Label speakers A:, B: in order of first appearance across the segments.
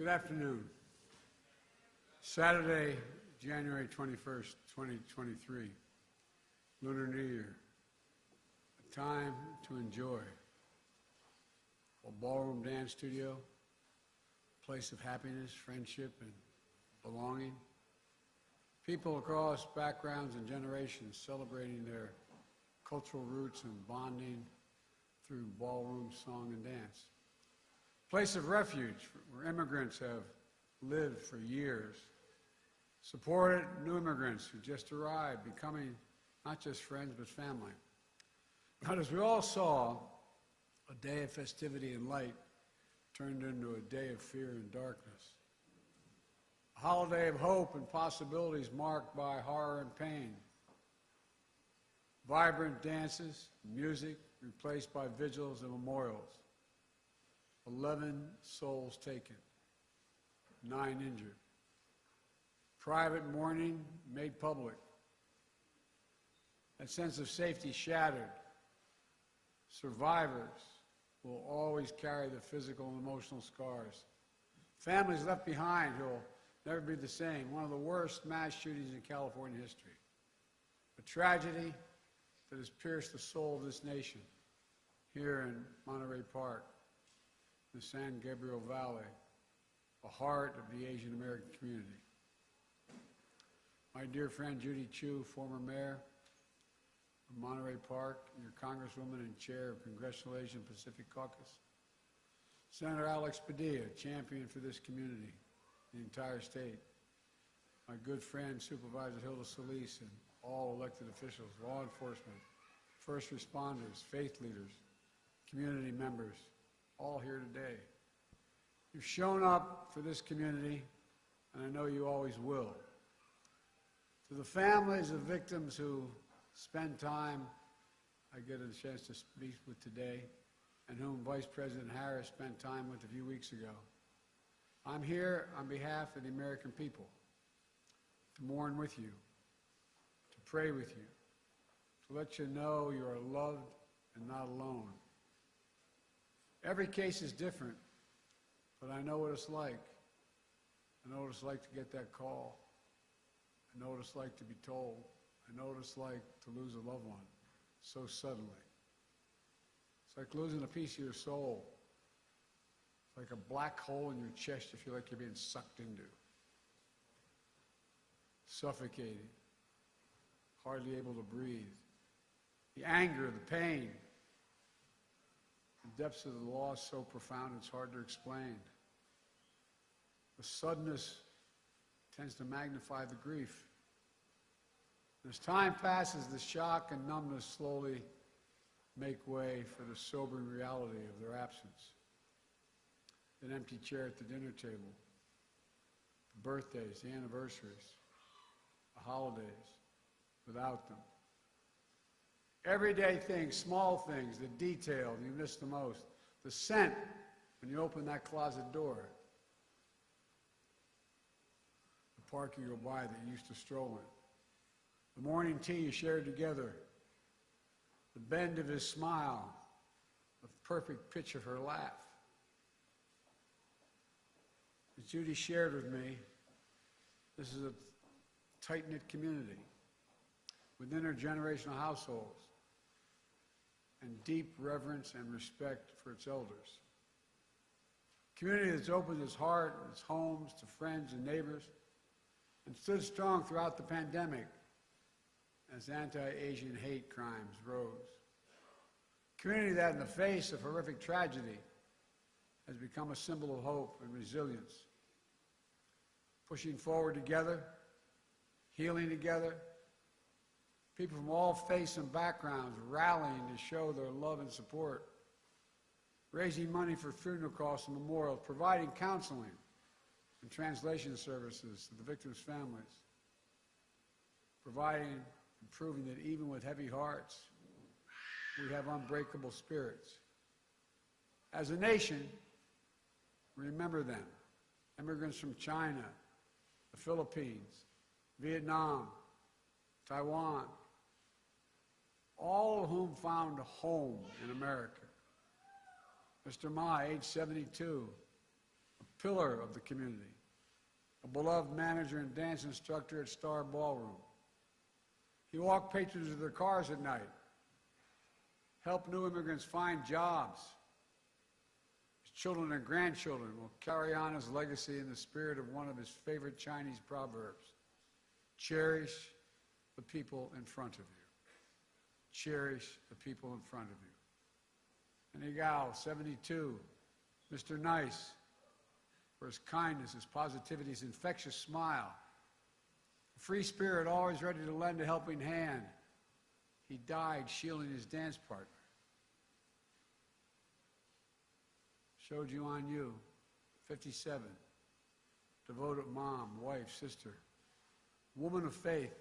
A: Good afternoon. Saturday, January 21st, 2023, Lunar New Year, a time to enjoy. A ballroom dance studio, a place of happiness, friendship, and belonging. People across backgrounds and generations celebrating their cultural roots and bonding through ballroom song and dance. Place of refuge where immigrants have lived for years, supported new immigrants who just arrived, becoming not just friends but family. But as we all saw, a day of festivity and light turned into a day of fear and darkness. A holiday of hope and possibilities marked by horror and pain. Vibrant dances, music replaced by vigils and memorials. 11 souls taken, 9 injured. Private mourning made public. That sense of safety shattered. Survivors will always carry the physical and emotional scars. Families left behind who will never be the same. One of the worst mass shootings in California history. A tragedy that has pierced the soul of this nation here in Monterey Park, the San Gabriel Valley, the heart of the Asian American community. My dear friend Judy Chu, former mayor of Monterey Park, your congresswoman and chair of Congressional Asian Pacific Caucus. Senator Alex Padilla, champion for this community, the entire state. My good friend Supervisor Hilda Solis and all elected officials, law enforcement, first responders, faith leaders, community members, all here today. You've shown up for this community, and I know you always will. To the families of victims who spend time, I get a chance to speak with today, and whom Vice President Harris spent time with a few weeks ago. I'm here on behalf of the American people to mourn with you, to pray with you, to let you know you are loved and not alone. Every case is different, but I know what it's like. I know what it's like to get that call. I know what it's like to be told. I know what it's like to lose a loved one so suddenly. It's like losing a piece of your soul. It's like a black hole in your chest you feel like you're being sucked into. Suffocating, hardly able to breathe. The anger, the pain, the depths of the loss so profound it's hard to explain. The suddenness tends to magnify the grief. As time passes, the shock and numbness slowly make way for the sobering reality of their absence. An empty chair at the dinner table, the birthdays, the anniversaries, the holidays, without them. Everyday things, small things, the detail you miss the most, the scent when you open that closet door, the park you go by that you used to stroll in, the morning tea you shared together, the bend of his smile, the perfect pitch of her laugh. As Judy shared with me, this is a tight-knit community with intergenerational households and deep reverence and respect for its elders. A community that's opened its heart and its homes to friends and neighbors and stood strong throughout the pandemic as anti-Asian hate crimes rose. A community that, in the face of horrific tragedy, has become a symbol of hope and resilience. Pushing forward together, healing together, people from all faiths and backgrounds rallying to show their love and support, raising money for funeral costs and memorials, providing counseling and translation services to the victims' families, providing and proving that even with heavy hearts, we have unbreakable spirits. As a nation, remember them. Immigrants from China, the Philippines, Vietnam, Taiwan, all of whom found a home in America. Mr. Ma, age 72, a pillar of the community, a beloved manager and dance instructor at Star Ballroom. He walked patrons to their cars at night, helped new immigrants find jobs. His children and grandchildren will carry on his legacy in the spirit of one of his favorite Chinese proverbs: cherish the people in front of you. Cherish the people in front of you. And Igao, 72, Mr. Nice, for his kindness, his positivity, his infectious smile. A free spirit, always ready to lend a helping hand. He died shielding his dance partner. Shoji on you, 57, devoted mom, wife, sister, woman of faith,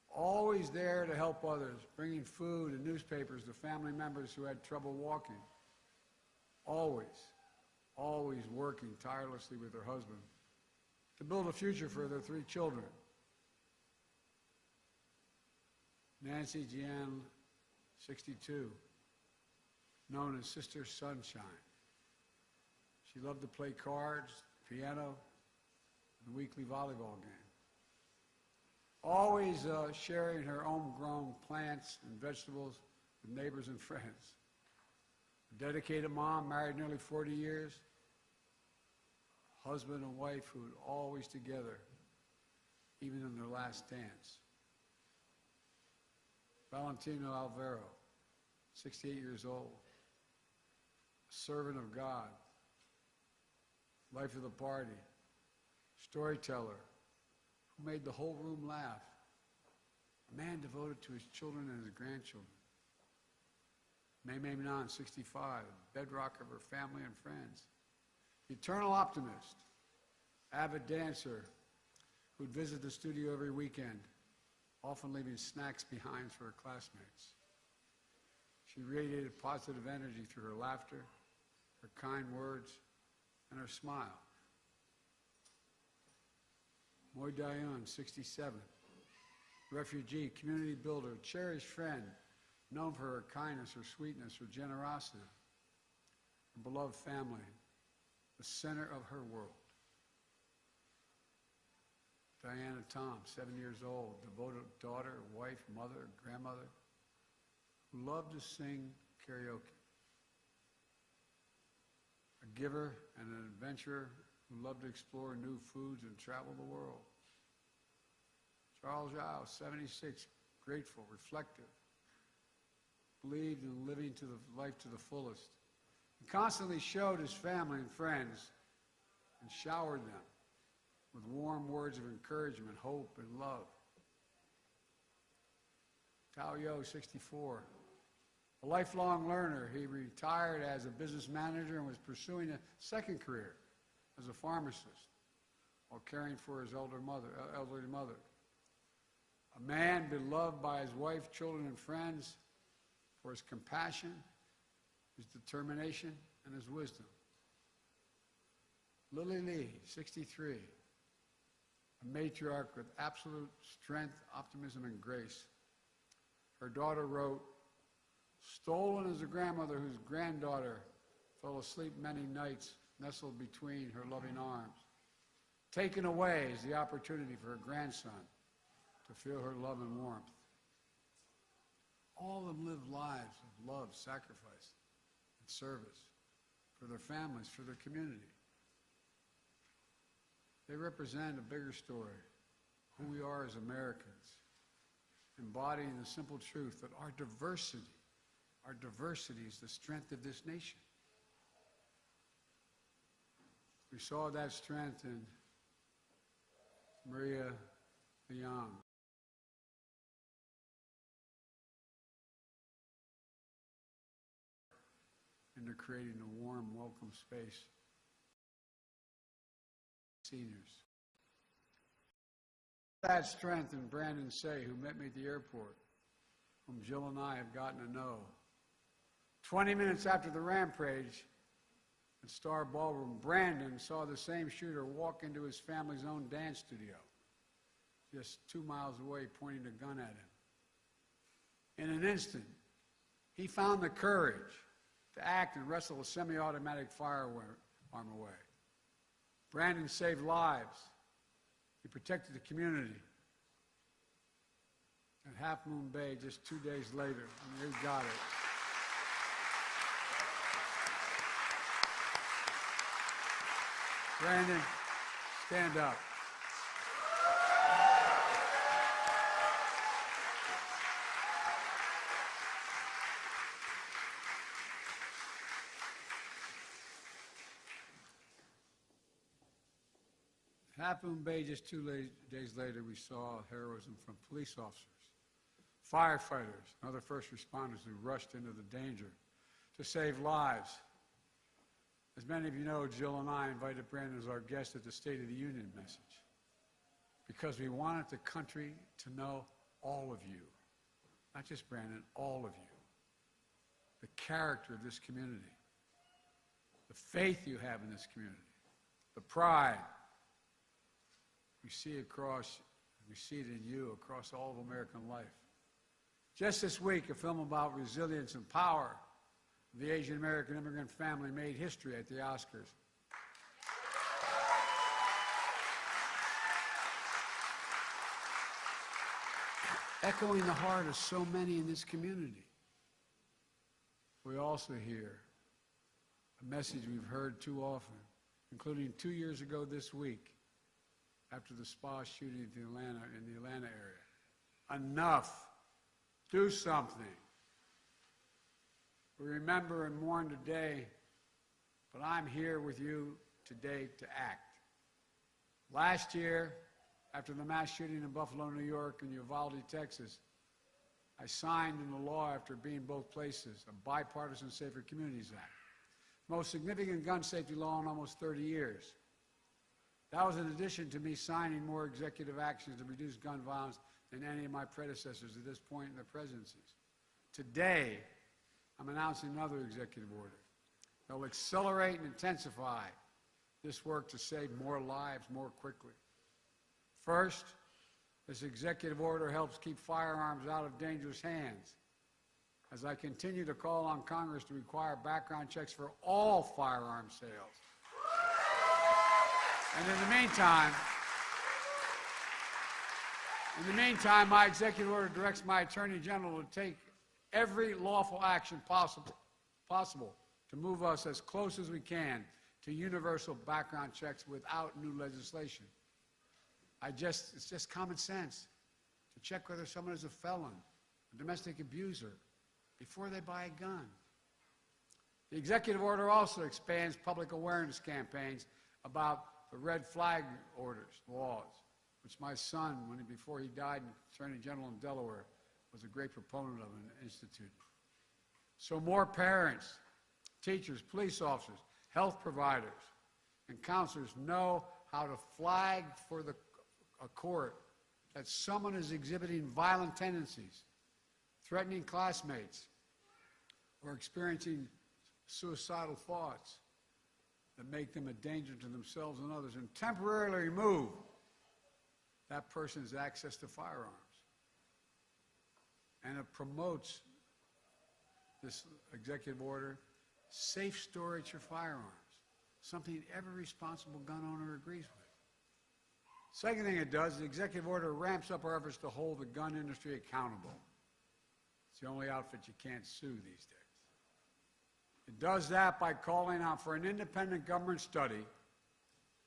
A: always there to help others, bringing food and newspapers to family members who had trouble walking. Always working tirelessly with her husband to build a future for their 3 children. Nancy Jian, 62, known as Sister Sunshine. She loved to play cards, piano, and the weekly volleyball game. Always sharing her homegrown plants and vegetables with neighbors and friends. A dedicated mom, married nearly 40 years. Husband and wife who were always together, even in their last dance. Valentino Alvaro, 68 years old, a servant of God, life of the party, storyteller, who made the whole room laugh, a man devoted to his children and his grandchildren. Mei Mei Nan, 65, bedrock of her family and friends. The eternal optimist, avid dancer who'd visit the studio every weekend, often leaving snacks behind for her classmates. She radiated positive energy through her laughter, her kind words, and her smile. Moy Dayun, 67, refugee, community builder, cherished friend, known for her kindness, her sweetness, her generosity, her beloved family, the center of her world. Diana Tom, 7 years old, devoted daughter, wife, mother, grandmother, who loved to sing karaoke. A giver and an adventurer who loved to explore new foods and travel the world. Charles Zhao, 76, grateful, reflective, believed in living to the life to the fullest. He constantly showed his family and friends and showered them with warm words of encouragement, hope, and love. Tao Yo, 64, a lifelong learner. He retired as a business manager and was pursuing a second career as a pharmacist while caring for his elderly mother. A man beloved by his wife, children, and friends for his compassion, his determination, and his wisdom. Lily Lee, 63, a matriarch with absolute strength, optimism, and grace. Her daughter wrote, "Stolen is a grandmother whose granddaughter fell asleep many nights nestled between her loving arms. Taken away is the opportunity for her grandson to feel her love and warmth." All of them lived lives of love, sacrifice, and service for their families, for their community. They represent a bigger story, who we are as Americans, embodying the simple truth that our diversity is the strength of this nation. We saw that strength in Maria Liang. Into creating a warm, welcome space. Seniors. That strength in Brandon Say, who met me at the airport, whom Jill and I have gotten to know. 20 minutes after the rampage at Star Ballroom, Brandon saw the same shooter walk into his family's own dance studio, just 2 miles away, pointing a gun at him. In an instant, he found the courage to act and wrestle a semi-automatic harm away. Brandon saved lives. He protected the community. At Half Moon Bay, just 2 days later, he got it. Brandon, stand up. Half Moon Bay, just 2 days later, we saw heroism from police officers, firefighters, and other first responders who rushed into the danger to save lives. As many of you know, Jill and I invited Brandon as our guest at the State of the Union message because we wanted the country to know all of you, not just Brandon, all of you, the character of this community, the faith you have in this community, the pride. We see it in you across all of American life. Just this week, a film about resilience and power of the Asian American immigrant family made history at the Oscars. Echoing the heart of so many in this community. We also hear a message we've heard too often, including 2 years ago this week, after the spa shooting in the Atlanta area. Enough. Do something. We remember and mourn today, but I'm here with you today to act. Last year, after the mass shooting in Buffalo, New York, and Uvalde, Texas, I signed into law, after being both places, a bipartisan Safer Communities Act, most significant gun safety law in almost 30 years. That was in addition to me signing more executive actions to reduce gun violence than any of my predecessors at this point in their presidencies. Today, I'm announcing another executive order that will accelerate and intensify this work to save more lives more quickly. First, this executive order helps keep firearms out of dangerous hands, as I continue to call on Congress to require background checks for all firearm sales. And in the meantime, my executive order directs my Attorney General to take every lawful action possible to move us as close as we can to universal background checks without new legislation. It's just common sense to check whether someone is a felon, a domestic abuser, before they buy a gun. The executive order also expands public awareness campaigns about the red flag laws, which my son, before he died, Attorney General in Delaware, was a great proponent of and instituted. So more parents, teachers, police officers, health providers, and counselors know how to flag for a court that someone is exhibiting violent tendencies, threatening classmates, or experiencing suicidal thoughts that make them a danger to themselves and others, and temporarily remove that person's access to firearms. And it promotes, this executive order, safe storage for firearms, something every responsible gun owner agrees with. Second thing it does, the executive order ramps up our efforts to hold the gun industry accountable. It's the only outfit you can't sue these days. It does that by calling out for an independent government study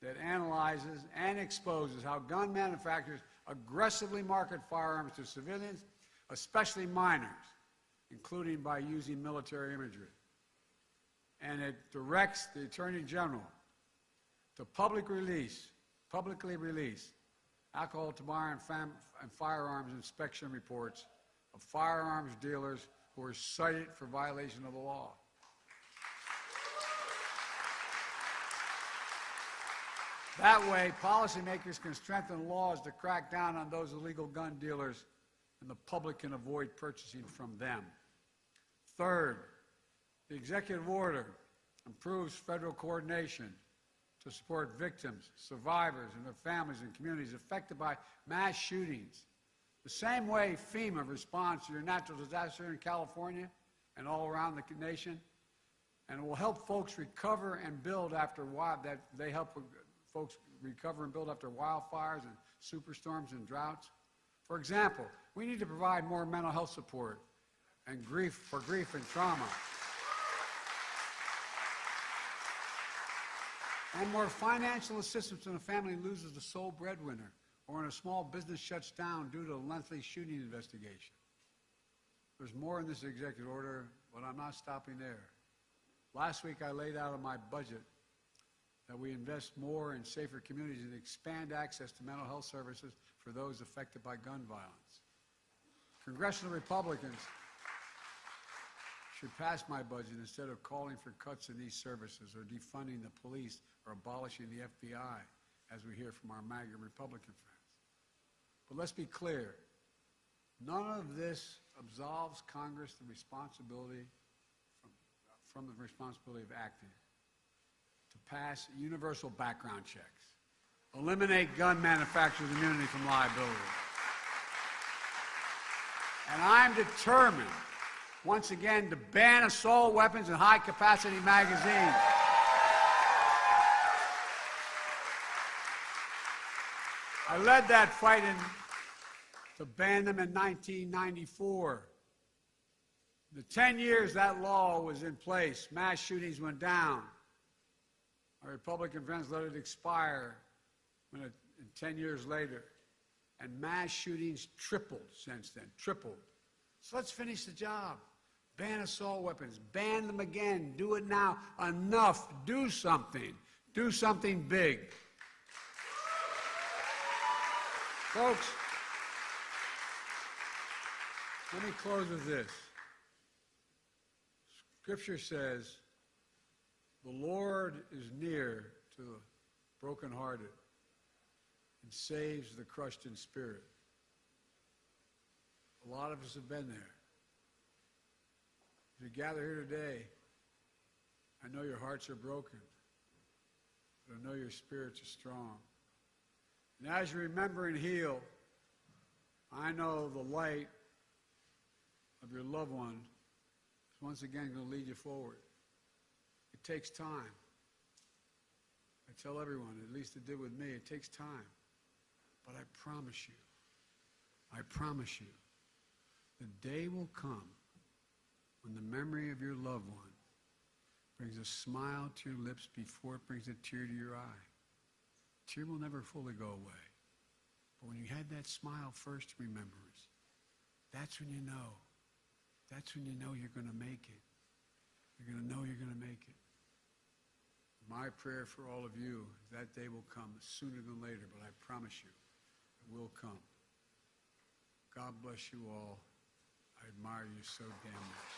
A: that analyzes and exposes how gun manufacturers aggressively market firearms to civilians, especially minors, including by using military imagery. And it directs the Attorney General to publicly release alcohol, tobacco, and firearms inspection reports of firearms dealers who are cited for violation of the law. That way, policymakers can strengthen laws to crack down on those illegal gun dealers, and the public can avoid purchasing from them. Third, the executive order improves federal coordination to support victims, survivors, and their families and communities affected by mass shootings. The same way FEMA responds to your natural disaster in California and all around the nation, And it will help folks recover and build after they help folks recover and build after wildfires and superstorms and droughts. For example, we need to provide more mental health support and grief and trauma. And more financial assistance when a family loses the sole breadwinner or when a small business shuts down due to a lengthy shooting investigation. There's more in this executive order, but I'm not stopping there. Last week I laid out in my budget that we invest more in safer communities and expand access to mental health services for those affected by gun violence. Congressional Republicans should pass my budget instead of calling for cuts in these services or defunding the police or abolishing the FBI, as we hear from our MAGA Republican friends. But let's be clear, none of this absolves Congress the responsibility from the responsibility of acting to pass universal background checks, eliminate gun manufacturers' immunity from liability. And I'm determined, once again, to ban assault weapons and high-capacity magazines. I led that fight to ban them in 1994. The 10 years that law was in place, mass shootings went down. Our Republican friends let it expire 10 years later. And mass shootings tripled since then, tripled. So let's finish the job. Ban assault weapons, ban them again, do it now. Enough, do something big. Folks, let me close with this. Scripture says, the Lord is near to the brokenhearted and saves the crushed in spirit. A lot of us have been there. As you gather here today, I know your hearts are broken, but I know your spirits are strong. And as you remember and heal, I know the light of your loved one is once again going to lead you forward. It takes time. I tell everyone, at least it did with me, it takes time. But I promise you, the day will come when the memory of your loved one brings a smile to your lips before it brings a tear to your eye. A tear will never fully go away. But when you had that smile first remembrance, that's when you know. That's when you know you're going to make it. You're going to know you're going to make it. My prayer for all of you is that day will come sooner than later, but I promise you, it will come. God bless you all. I admire you so damn much.